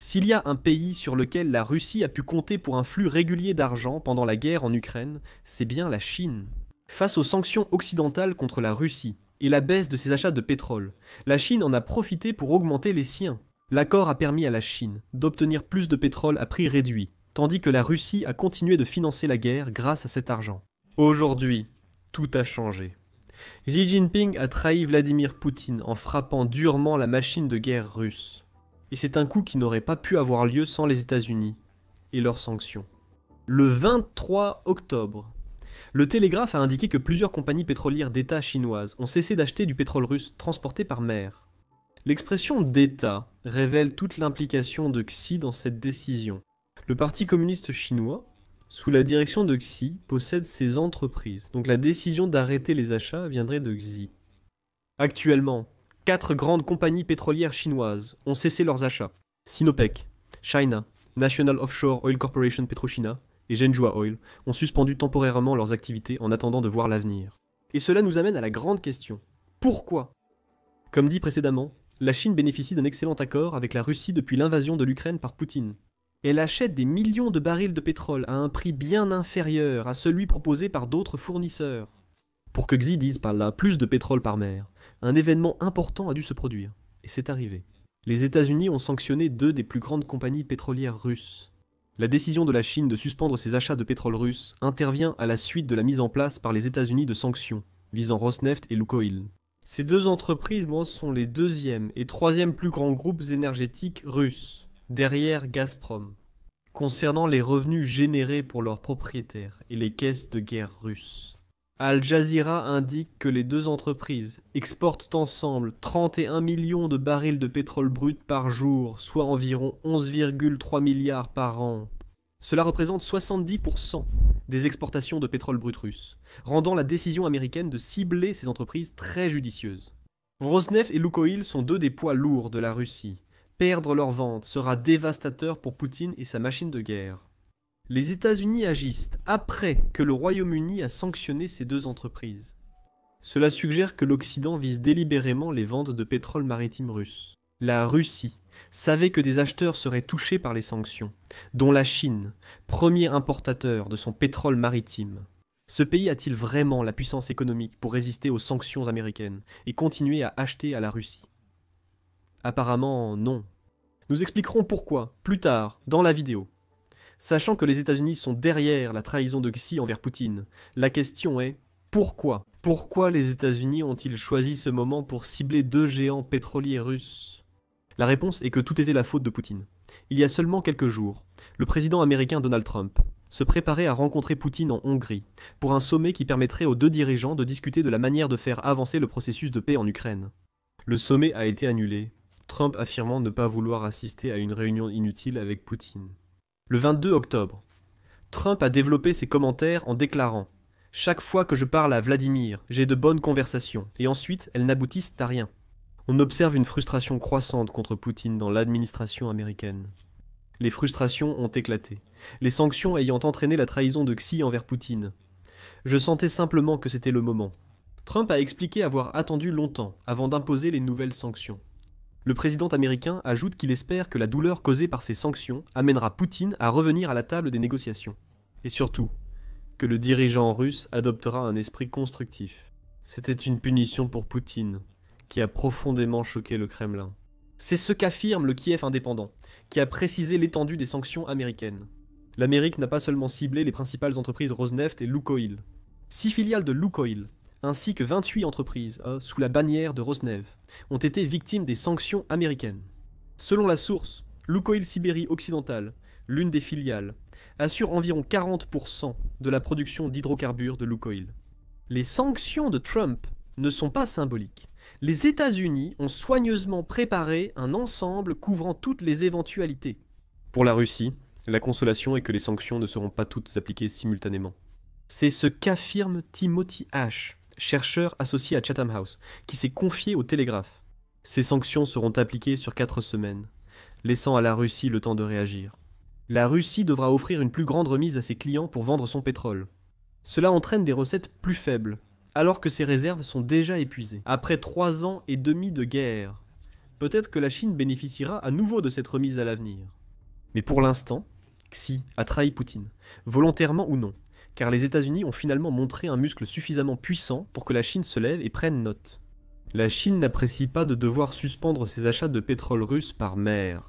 S'il y a un pays sur lequel la Russie a pu compter pour un flux régulier d'argent pendant la guerre en Ukraine, c'est bien la Chine. Face aux sanctions occidentales contre la Russie et la baisse de ses achats de pétrole, la Chine en a profité pour augmenter les siens. L'accord a permis à la Chine d'obtenir plus de pétrole à prix réduit, tandis que la Russie a continué de financer la guerre grâce à cet argent. Aujourd'hui, tout a changé. Xi Jinping a trahi Vladimir Poutine en frappant durement la machine de guerre russe. Et c'est un coup qui n'aurait pas pu avoir lieu sans les États-Unis et leurs sanctions. Le 23 octobre, le Télégraphe a indiqué que plusieurs compagnies pétrolières d'État chinoises ont cessé d'acheter du pétrole russe transporté par mer. L'expression d'État révèle toute l'implication de Xi dans cette décision. Le Parti communiste chinois, sous la direction de Xi, possède ces entreprises, donc la décision d'arrêter les achats viendrait de Xi. Actuellement, 4 grandes compagnies pétrolières chinoises ont cessé leurs achats. Sinopec, China, National Offshore Oil Corporation Petrochina et Zhenhua Oil ont suspendu temporairement leurs activités en attendant de voir l'avenir. Et cela nous amène à la grande question. Pourquoi ? Comme dit précédemment, la Chine bénéficie d'un excellent accord avec la Russie depuis l'invasion de l'Ukraine par Poutine. Elle achète des millions de barils de pétrole à un prix bien inférieur à celui proposé par d'autres fournisseurs. Pour que Xi dise par là plus de pétrole par mer, un événement important a dû se produire, et c'est arrivé. Les États-Unis ont sanctionné 2 des plus grandes compagnies pétrolières russes. La décision de la Chine de suspendre ses achats de pétrole russe intervient à la suite de la mise en place par les États-Unis de sanctions visant Rosneft et Lukoil. Ces 2 entreprises sont les 2e et 3e plus grands groupes énergétiques russes, derrière Gazprom, concernant les revenus générés pour leurs propriétaires et les caisses de guerre russes. Al Jazeera indique que les 2 entreprises exportent ensemble 31 millions de barils de pétrole brut par jour, soit environ 11,3 milliards par an. Cela représente 70% des exportations de pétrole brut russe, rendant la décision américaine de cibler ces entreprises très judicieuse. Rosneft et Lukoil sont 2 des poids lourds de la Russie. Perdre leurs ventes sera dévastateur pour Poutine et sa machine de guerre. Les États-Unis agissent après que le Royaume-Uni a sanctionné ces 2 entreprises. Cela suggère que l'Occident vise délibérément les ventes de pétrole maritime russe. La Russie savait que des acheteurs seraient touchés par les sanctions, dont la Chine, premier importateur de son pétrole maritime. Ce pays a-t-il vraiment la puissance économique pour résister aux sanctions américaines et continuer à acheter à la Russie ? Apparemment, non. Nous expliquerons pourquoi, plus tard, dans la vidéo. Sachant que les États-Unis sont derrière la trahison de Xi envers Poutine, la question est pourquoi ? Pourquoi les États-Unis ont-ils choisi ce moment pour cibler 2 géants pétroliers russes ? La réponse est que tout était la faute de Poutine. Il y a seulement quelques jours, le président américain Donald Trump se préparait à rencontrer Poutine en Hongrie pour un sommet qui permettrait aux 2 dirigeants de discuter de la manière de faire avancer le processus de paix en Ukraine. Le sommet a été annulé, Trump affirmant ne pas vouloir assister à une réunion inutile avec Poutine. Le 22 octobre, Trump a développé ses commentaires en déclarant « Chaque fois que je parle à Vladimir, j'ai de bonnes conversations, et ensuite elles n'aboutissent à rien. » On observe une frustration croissante contre Poutine dans l'administration américaine. Les frustrations ont éclaté, les sanctions ayant entraîné la trahison de Xi envers Poutine. Je sentais simplement que c'était le moment. Trump a expliqué avoir attendu longtemps avant d'imposer les nouvelles sanctions. Le président américain ajoute qu'il espère que la douleur causée par ces sanctions amènera Poutine à revenir à la table des négociations. Et surtout, que le dirigeant russe adoptera un esprit constructif. C'était une punition pour Poutine, qui a profondément choqué le Kremlin. C'est ce qu'affirme le Kiev indépendant, qui a précisé l'étendue des sanctions américaines. L'Amérique n'a pas seulement ciblé les principales entreprises Rosneft et Lukoil. 6 filiales de Lukoil, ainsi que 28 entreprises, sous la bannière de Rosneft, ont été victimes des sanctions américaines. Selon la source, Lukoil Sibérie occidentale, l'une des filiales, assure environ 40% de la production d'hydrocarbures de Lukoil. Les sanctions de Trump ne sont pas symboliques. Les États-Unis ont soigneusement préparé un ensemble couvrant toutes les éventualités. Pour la Russie, la consolation est que les sanctions ne seront pas toutes appliquées simultanément. C'est ce qu'affirme Timothy Ash, chercheur associé à Chatham House, qui s'est confié au Télégraphe. Ces sanctions seront appliquées sur 4 semaines, laissant à la Russie le temps de réagir. La Russie devra offrir une plus grande remise à ses clients pour vendre son pétrole. Cela entraîne des recettes plus faibles, alors que ses réserves sont déjà épuisées. Après 3 ans et demi de guerre, peut-être que la Chine bénéficiera à nouveau de cette remise à l'avenir. Mais pour l'instant, Xi a trahi Poutine, volontairement ou non, car les États-Unis ont finalement montré un muscle suffisamment puissant pour que la Chine se lève et prenne note. La Chine n'apprécie pas de devoir suspendre ses achats de pétrole russe par mer.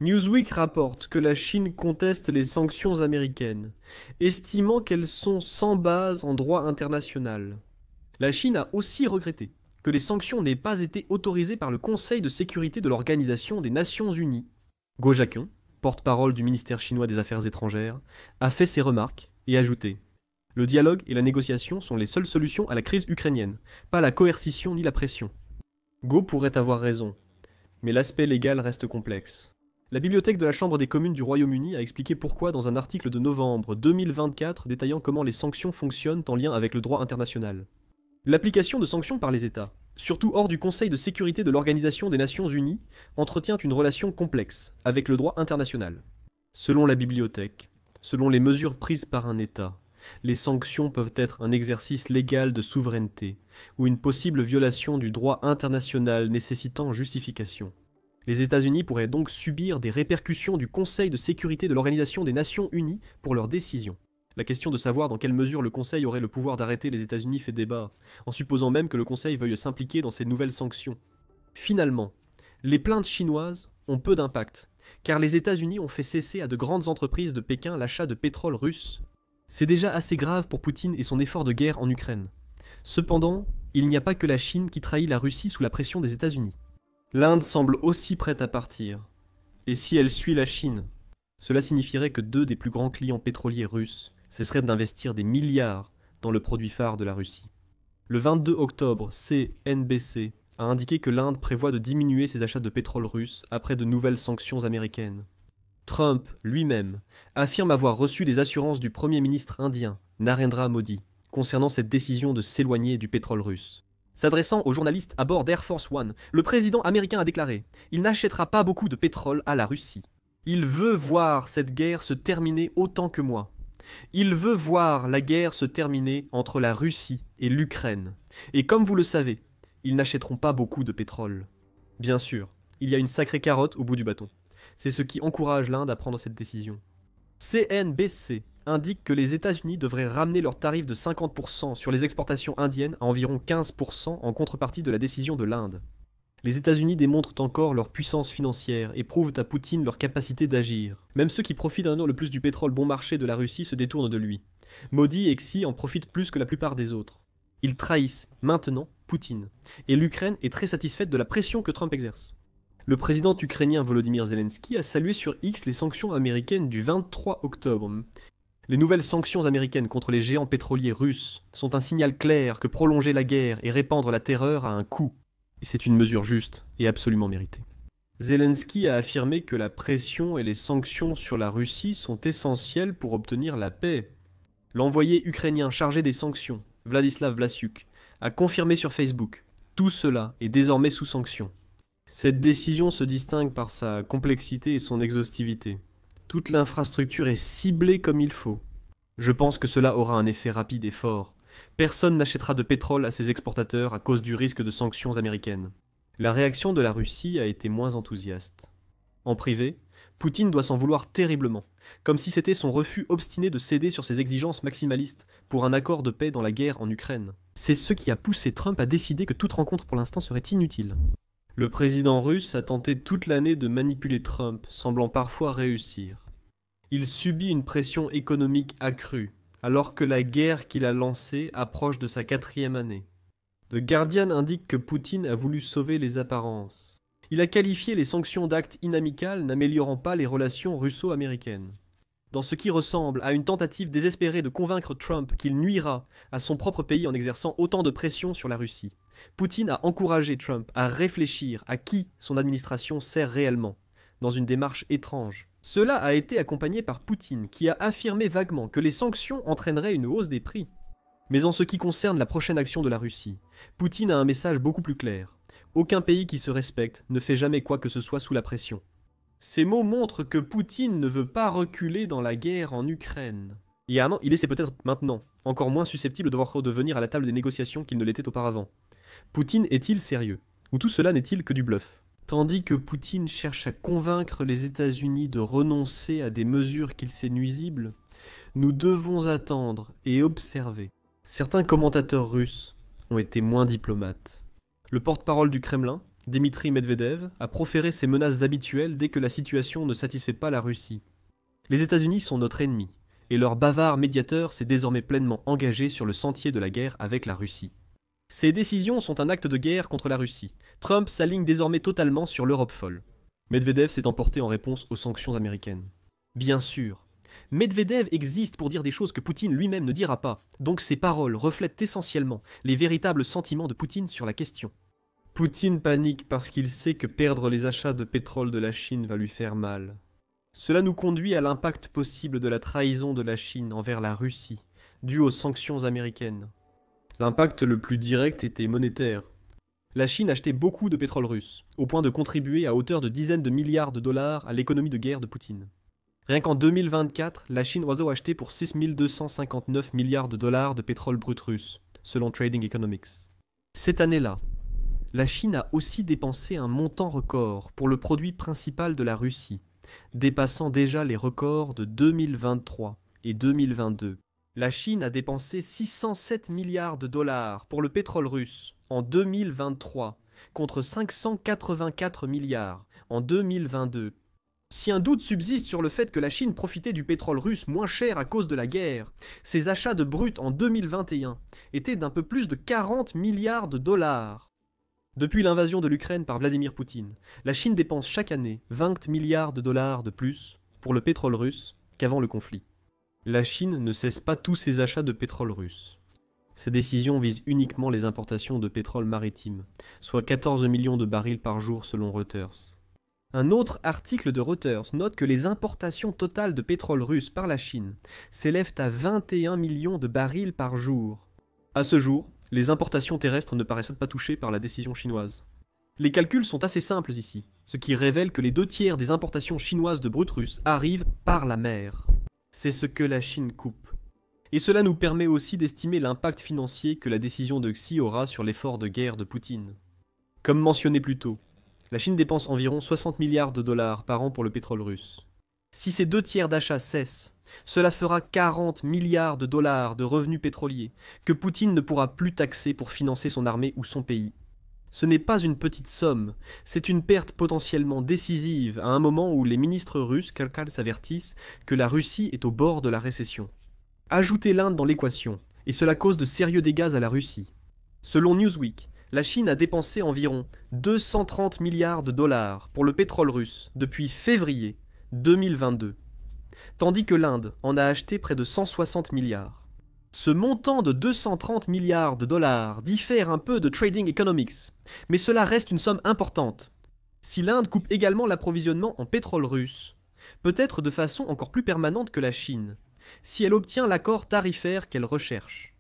Newsweek rapporte que la Chine conteste les sanctions américaines, estimant qu'elles sont sans base en droit international. La Chine a aussi regretté que les sanctions n'aient pas été autorisées par le Conseil de sécurité de l'Organisation des Nations Unies. Go Jiakun, porte-parole du ministère chinois des Affaires étrangères, a fait ses remarques et ajouté « Le dialogue et la négociation sont les seules solutions à la crise ukrainienne, pas la coercition ni la pression. » Go pourrait avoir raison, mais l'aspect légal reste complexe. La bibliothèque de la Chambre des communes du Royaume-Uni a expliqué pourquoi dans un article de novembre 2024 détaillant comment les sanctions fonctionnent en lien avec le droit international. L'application de sanctions par les États, surtout hors du Conseil de sécurité de l'Organisation des Nations Unies, entretient une relation complexe avec le droit international. Selon la bibliothèque, selon les mesures prises par un État, les sanctions peuvent être un exercice légal de souveraineté ou une possible violation du droit international nécessitant justification. Les États-Unis pourraient donc subir des répercussions du Conseil de sécurité de l'Organisation des Nations Unies pour leurs décisions. La question de savoir dans quelle mesure le Conseil aurait le pouvoir d'arrêter les États-Unis fait débat, en supposant même que le Conseil veuille s'impliquer dans ces nouvelles sanctions. Finalement, les plaintes chinoises ont peu d'impact, car les États-Unis ont fait cesser à de grandes entreprises de Pékin l'achat de pétrole russe. C'est déjà assez grave pour Poutine et son effort de guerre en Ukraine. Cependant, il n'y a pas que la Chine qui trahit la Russie sous la pression des États-Unis. L'Inde semble aussi prête à partir. Et si elle suit la Chine, cela signifierait que deux des plus grands clients pétroliers russes cesseraient d'investir des milliards dans le produit phare de la Russie. Le 22 octobre, CNBC a indiqué que l'Inde prévoit de diminuer ses achats de pétrole russe après de nouvelles sanctions américaines. Trump, lui-même, affirme avoir reçu des assurances du Premier ministre indien, Narendra Modi, concernant cette décision de s'éloigner du pétrole russe. S'adressant aux journalistes à bord d'Air Force One, le président américain a déclaré « Il n'achètera pas beaucoup de pétrole à la Russie. Il veut voir cette guerre se terminer autant que moi. Il veut voir la guerre se terminer entre la Russie et l'Ukraine. Et comme vous le savez, ils n'achèteront pas beaucoup de pétrole. » Bien sûr, il y a une sacrée carotte au bout du bâton. C'est ce qui encourage l'Inde à prendre cette décision. CNBC indique que les États-Unis devraient ramener leur tarif de 50% sur les exportations indiennes à environ 15% en contrepartie de la décision de l'Inde. Les États-Unis démontrent encore leur puissance financière et prouvent à Poutine leur capacité d'agir. Même ceux qui profitent le plus du pétrole bon marché de la Russie se détournent de lui. Modi et Xi en profitent plus que la plupart des autres. Ils trahissent, maintenant, Poutine. Et l'Ukraine est très satisfaite de la pression que Trump exerce. Le président ukrainien Volodymyr Zelensky a salué sur X les sanctions américaines du 23 octobre. Les nouvelles sanctions américaines contre les géants pétroliers russes sont un signal clair que prolonger la guerre et répandre la terreur a un coût. Et c'est une mesure juste et absolument méritée. Zelensky a affirmé que la pression et les sanctions sur la Russie sont essentielles pour obtenir la paix. L'envoyé ukrainien chargé des sanctions, Vladislav Vlasiuk, a confirmé sur Facebook « Tout cela est désormais sous sanction ». Cette décision se distingue par sa complexité et son exhaustivité. Toute l'infrastructure est ciblée comme il faut. Je pense que cela aura un effet rapide et fort. Personne n'achètera de pétrole à ses exportateurs à cause du risque de sanctions américaines. La réaction de la Russie a été moins enthousiaste. En privé, Poutine doit s'en vouloir terriblement, comme si c'était son refus obstiné de céder sur ses exigences maximalistes pour un accord de paix dans la guerre en Ukraine. C'est ce qui a poussé Trump à décider que toute rencontre pour l'instant serait inutile. Le président russe a tenté toute l'année de manipuler Trump, semblant parfois réussir. Il subit une pression économique accrue, alors que la guerre qu'il a lancée approche de sa 4e année. The Guardian indique que Poutine a voulu sauver les apparences. Il a qualifié les sanctions d'actes inamicales n'améliorant pas les relations russo-américaines. Dans ce qui ressemble à une tentative désespérée de convaincre Trump qu'il nuira à son propre pays en exerçant autant de pression sur la Russie, Poutine a encouragé Trump à réfléchir à qui son administration sert réellement, dans une démarche étrange. Cela a été accompagné par Poutine, qui a affirmé vaguement que les sanctions entraîneraient une hausse des prix. Mais en ce qui concerne la prochaine action de la Russie, Poutine a un message beaucoup plus clair. Aucun pays qui se respecte ne fait jamais quoi que ce soit sous la pression. Ces mots montrent que Poutine ne veut pas reculer dans la guerre en Ukraine. Il y a un an, il est peut-être maintenant encore moins susceptible de revenir à la table des négociations qu'il ne l'était auparavant. Poutine est-il sérieux? Ou tout cela n'est-il que du bluff? Tandis que Poutine cherche à convaincre les États-Unis de renoncer à des mesures qu'il sait nuisibles, nous devons attendre et observer. Certains commentateurs russes ont été moins diplomates. Le porte-parole du Kremlin, Dmitri Medvedev, a proféré ses menaces habituelles dès que la situation ne satisfait pas la Russie. Les États-Unis sont notre ennemi, et leur bavard médiateur s'est désormais pleinement engagé sur le sentier de la guerre avec la Russie. Ces décisions sont un acte de guerre contre la Russie. Trump s'aligne désormais totalement sur l'Europe folle. Medvedev s'est emporté en réponse aux sanctions américaines. Bien sûr, Medvedev existe pour dire des choses que Poutine lui-même ne dira pas, donc ses paroles reflètent essentiellement les véritables sentiments de Poutine sur la question. Poutine panique parce qu'il sait que perdre les achats de pétrole de la Chine va lui faire mal. Cela nous conduit à l'impact possible de la trahison de la Chine envers la Russie, due aux sanctions américaines. L'impact le plus direct était monétaire. La Chine achetait beaucoup de pétrole russe, au point de contribuer à hauteur de dizaines de milliards de dollars à l'économie de guerre de Poutine. Rien qu'en 2024, la Chine oiseau a acheté pour 6 259 milliards de dollars de pétrole brut russe, selon Trading Economics. Cette année-là, la Chine a aussi dépensé un montant record pour le produit principal de la Russie, dépassant déjà les records de 2023 et 2022. La Chine a dépensé 607 milliards de dollars pour le pétrole russe en 2023, contre 584 milliards en 2022. Si un doute subsiste sur le fait que la Chine profitait du pétrole russe moins cher à cause de la guerre, ses achats de brut en 2021 étaient d'un peu plus de 40 milliards de dollars. Depuis l'invasion de l'Ukraine par Vladimir Poutine, la Chine dépense chaque année 20 milliards de dollars de plus pour le pétrole russe qu'avant le conflit. La Chine ne cesse pas tous ses achats de pétrole russe. Ces décisions visent uniquement les importations de pétrole maritime, soit 14 millions de barils par jour selon Reuters. Un autre article de Reuters note que les importations totales de pétrole russe par la Chine s'élèvent à 21 millions de barils par jour. À ce jour, les importations terrestres ne paraissent pas touchées par la décision chinoise. Les calculs sont assez simples ici, ce qui révèle que les 2/3 des importations chinoises de brut russe arrivent par la mer. C'est ce que la Chine coupe. Et cela nous permet aussi d'estimer l'impact financier que la décision de Xi aura sur l'effort de guerre de Poutine. Comme mentionné plus tôt, la Chine dépense environ 60 milliards de dollars par an pour le pétrole russe. Si ces 2/3 d'achats cessent, cela fera 40 milliards de dollars de revenus pétroliers que Poutine ne pourra plus taxer pour financer son armée ou son pays. Ce n'est pas une petite somme, c'est une perte potentiellement décisive à un moment où les ministres russes s'avertissent que la Russie est au bord de la récession. Ajoutez l'Inde dans l'équation, et cela cause de sérieux dégâts à la Russie. Selon Newsweek, la Chine a dépensé environ 230 milliards de dollars pour le pétrole russe depuis février 2022, tandis que l'Inde en a acheté près de 160 milliards. Ce montant de 230 milliards de dollars diffère un peu de Trading Economics, mais cela reste une somme importante. Si l'Inde coupe également l'approvisionnement en pétrole russe, peut-être de façon encore plus permanente que la Chine, si elle obtient l'accord tarifaire qu'elle recherche.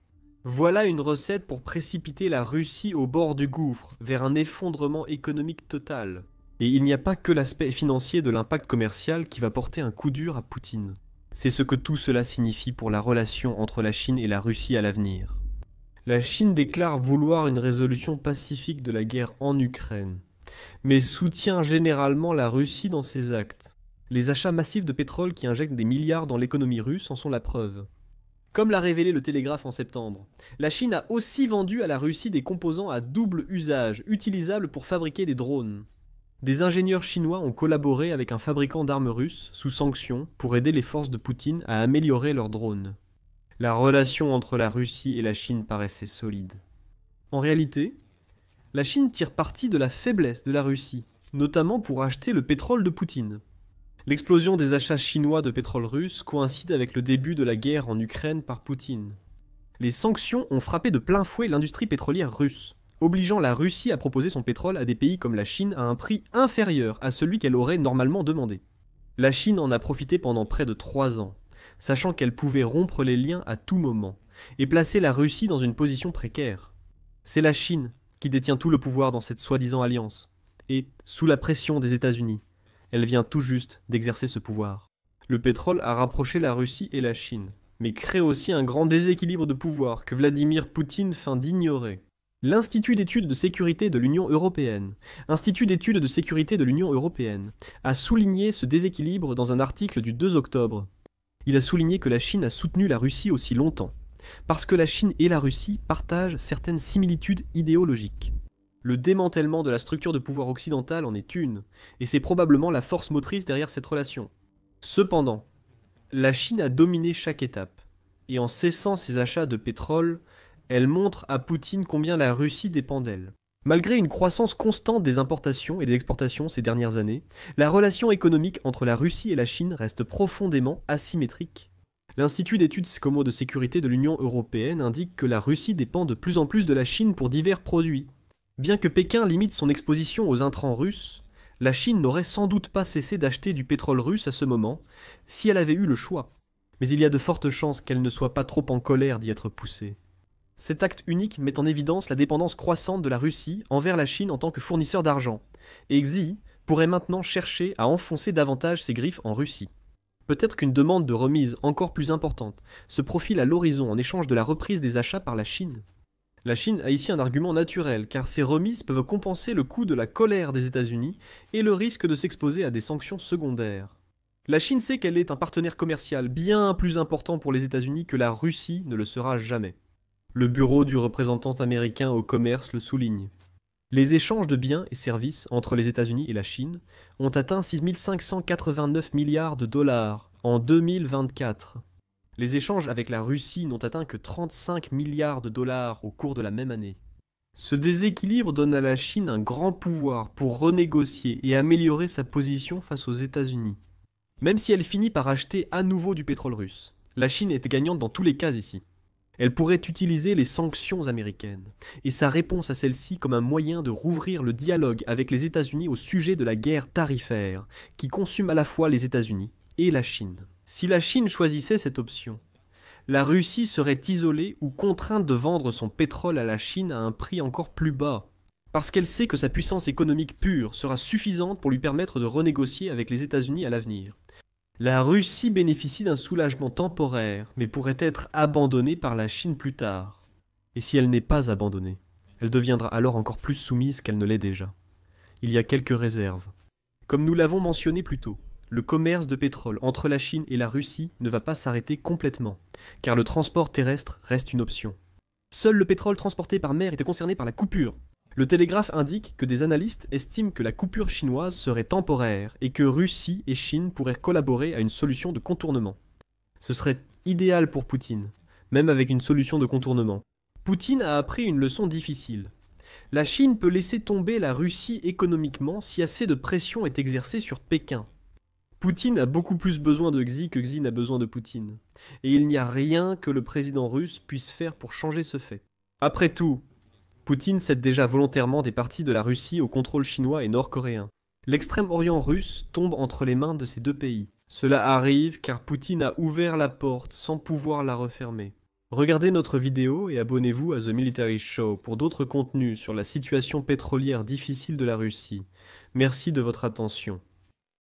Voilà une recette pour précipiter la Russie au bord du gouffre, vers un effondrement économique total. Et il n'y a pas que l'aspect financier de l'impact commercial qui va porter un coup dur à Poutine. C'est ce que tout cela signifie pour la relation entre la Chine et la Russie à l'avenir. La Chine déclare vouloir une résolution pacifique de la guerre en Ukraine, mais soutient généralement la Russie dans ses actes. Les achats massifs de pétrole qui injectent des milliards dans l'économie russe en sont la preuve. Comme l'a révélé le Télégraphe en septembre, la Chine a aussi vendu à la Russie des composants à double usage, utilisables pour fabriquer des drones. Des ingénieurs chinois ont collaboré avec un fabricant d'armes russe, sous sanction, pour aider les forces de Poutine à améliorer leurs drones. La relation entre la Russie et la Chine paraissait solide. En réalité, la Chine tire parti de la faiblesse de la Russie, notamment pour acheter le pétrole de Poutine. L'explosion des achats chinois de pétrole russe coïncide avec le début de la guerre en Ukraine par Poutine. Les sanctions ont frappé de plein fouet l'industrie pétrolière russe, obligeant la Russie à proposer son pétrole à des pays comme la Chine à un prix inférieur à celui qu'elle aurait normalement demandé. La Chine en a profité pendant près de 3 ans, sachant qu'elle pouvait rompre les liens à tout moment, et placer la Russie dans une position précaire. C'est la Chine qui détient tout le pouvoir dans cette soi-disant alliance, et, sous la pression des États-Unis, elle vient tout juste d'exercer ce pouvoir. Le pétrole a rapproché la Russie et la Chine, mais crée aussi un grand déséquilibre de pouvoir que Vladimir Poutine feint d'ignorer. L'Institut d'études de sécurité de l'Union européenne, Institut d'études de sécurité de l'Union européenne, a souligné ce déséquilibre dans un article du 2 octobre. Il a souligné que la Chine a soutenu la Russie aussi longtemps, parce que la Chine et la Russie partagent certaines similitudes idéologiques. Le démantèlement de la structure de pouvoir occidentale en est une, et c'est probablement la force motrice derrière cette relation. Cependant, la Chine a dominé chaque étape, et en cessant ses achats de pétrole, elle montre à Poutine combien la Russie dépend d'elle. Malgré une croissance constante des importations et des exportations ces dernières années, la relation économique entre la Russie et la Chine reste profondément asymétrique. L'Institut d'études de sécurité de l'Union européenne indique que la Russie dépend de plus en plus de la Chine pour divers produits. Bien que Pékin limite son exposition aux intrants russes, la Chine n'aurait sans doute pas cessé d'acheter du pétrole russe à ce moment, si elle avait eu le choix. Mais il y a de fortes chances qu'elle ne soit pas trop en colère d'y être poussée. Cet acte unique met en évidence la dépendance croissante de la Russie envers la Chine en tant que fournisseur d'argent, et Xi pourrait maintenant chercher à enfoncer davantage ses griffes en Russie. Peut-être qu'une demande de remise encore plus importante se profile à l'horizon en échange de la reprise des achats par la Chine. La Chine a ici un argument naturel, car ces remises peuvent compenser le coût de la colère des États-Unis et le risque de s'exposer à des sanctions secondaires. La Chine sait qu'elle est un partenaire commercial bien plus important pour les États-Unis que la Russie ne le sera jamais. Le bureau du représentant américain au commerce le souligne. Les échanges de biens et services entre les États-Unis et la Chine ont atteint 6 589 milliards de dollars en 2024. Les échanges avec la Russie n'ont atteint que 35 milliards de dollars au cours de la même année. Ce déséquilibre donne à la Chine un grand pouvoir pour renégocier et améliorer sa position face aux États-Unis. Même si elle finit par acheter à nouveau du pétrole russe, la Chine est gagnante dans tous les cas ici. Elle pourrait utiliser les sanctions américaines et sa réponse à celles-ci comme un moyen de rouvrir le dialogue avec les États-Unis au sujet de la guerre tarifaire qui consume à la fois les États-Unis et la Chine. Si la Chine choisissait cette option, la Russie serait isolée ou contrainte de vendre son pétrole à la Chine à un prix encore plus bas, parce qu'elle sait que sa puissance économique pure sera suffisante pour lui permettre de renégocier avec les États-Unis à l'avenir. La Russie bénéficie d'un soulagement temporaire, mais pourrait être abandonnée par la Chine plus tard. Et si elle n'est pas abandonnée, elle deviendra alors encore plus soumise qu'elle ne l'est déjà. Il y a quelques réserves. Comme nous l'avons mentionné plus tôt, le commerce de pétrole entre la Chine et la Russie ne va pas s'arrêter complètement, car le transport terrestre reste une option. Seul le pétrole transporté par mer était concerné par la coupure. Le Télégraphe indique que des analystes estiment que la coupure chinoise serait temporaire et que Russie et Chine pourraient collaborer à une solution de contournement. Ce serait idéal pour Poutine, même avec une solution de contournement. Poutine a appris une leçon difficile. La Chine peut laisser tomber la Russie économiquement si assez de pression est exercée sur Pékin. Poutine a beaucoup plus besoin de Xi que Xi n'a besoin de Poutine. Et il n'y a rien que le président russe puisse faire pour changer ce fait. Après tout, Poutine cède déjà volontairement des parties de la Russie au contrôle chinois et nord-coréen. L'extrême-orient russe tombe entre les mains de ces deux pays. Cela arrive car Poutine a ouvert la porte sans pouvoir la refermer. Regardez notre vidéo et abonnez-vous à The Military Show pour d'autres contenus sur la situation pétrolière difficile de la Russie. Merci de votre attention.